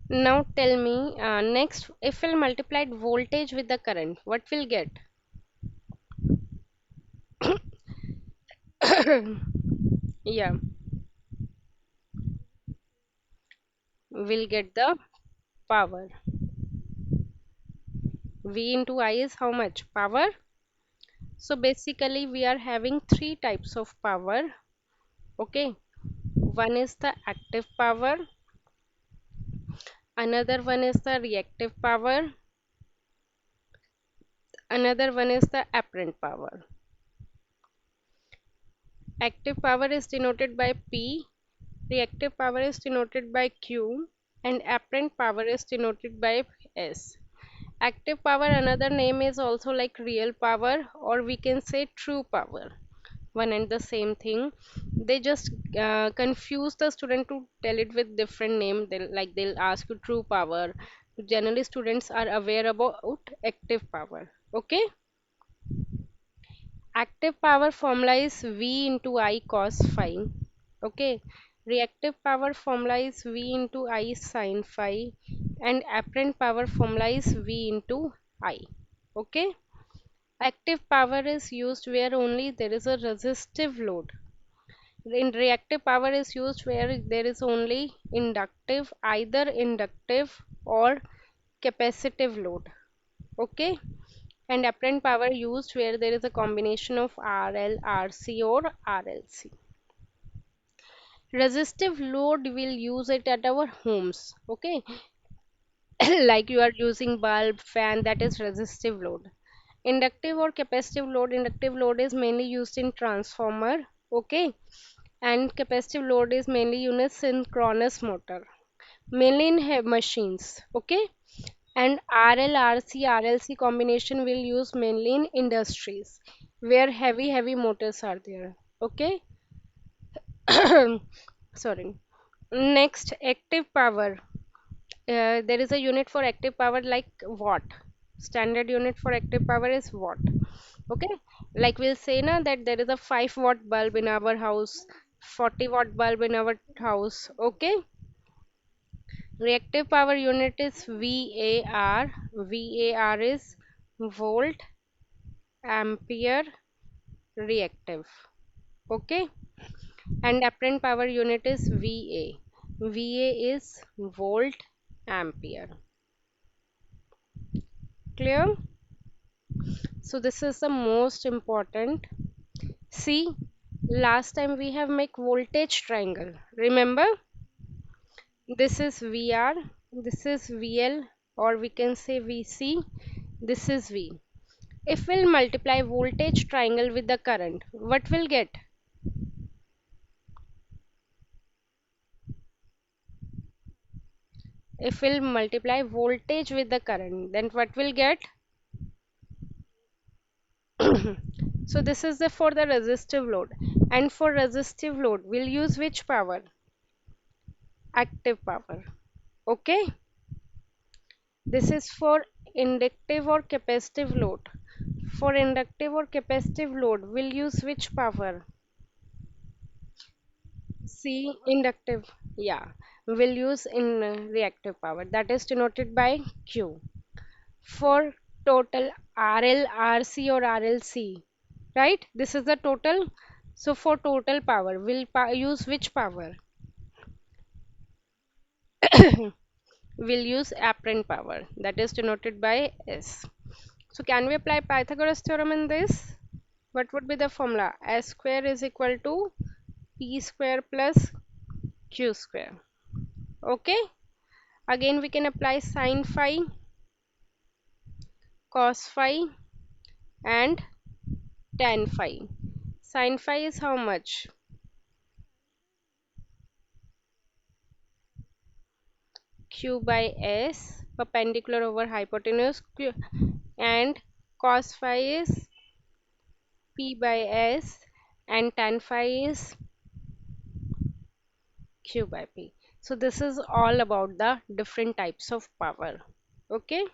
Now tell me, next, if we'll multiply voltage with the current, what we'll get? Yeah, we'll get the power. V into I is how much? Power. So basically, we are having three types of power. Okay, one is the active power, another one is the reactive power, another one is the apparent power. Active power is denoted by P, reactive power is denoted by Q, and apparent power is denoted by S. Active power, another name is also like real power, or we can say true power. One and the same thing. They just confuse the student to tell it with different name. They'll ask you true power. Generally, students are aware about active power. Okay. Active power formula is V into I cos phi. Okay. Reactive power formula is V into I sin phi. And apparent power formula is V into I. Okay. Active power is used where only there is a resistive load. In reactive power is used where there is only inductive, either inductive or capacitive load. Okay. And apparent power used where there is a combination of RL, RC or RLC. Resistive load will use it at our homes. Okay. Like you are using bulb, fan, that is resistive load. Inductive or capacitive load, inductive load is mainly used in transformer. Okay. And capacitive load is mainly used in synchronous motor, mainly in machines. Okay. And RL, RC, RLC combination will use mainly in industries where heavy motors are there. Okay. Sorry. Next, active power. There is a unit for active power like watt. Standard unit for active power is watt. Okay. Like we'll say now that there is a 5 watt bulb in our house, 40 watt bulb in our house. Okay. Reactive power unit is VAR. VAR is volt ampere reactive. Okay. And apparent power unit is VA. VA is volt ampere. Clear? So this is the most important. See, last time we have make voltage triangle. Remember? This is VR, this is VL, or we can say VC, this is V. If we'll multiply voltage triangle with the current, what we'll get? If we'll multiply voltage with the current, then what we'll get? So this is the for the resistive load. And for resistive load, we'll use which power? Active power. Okay. This is for inductive or capacitive load. For inductive or capacitive load, we'll use which power? C, inductive. Yeah, we'll use in reactive power. That is denoted by Q. For total RL, RC or RLC, right? This is the total. So for total power, we'll use which power? We'll use apparent power. That is denoted by S. So can we apply Pythagoras theorem in this? What would be the formula? S square is equal to P square plus Q square. Okay. Again we can apply sin phi, cos phi and tan phi. Sin phi is how much? Q by S, perpendicular over hypotenuse, and cos phi is P by S, and tan phi is Q by P. So this is all about the different types of power. Okay.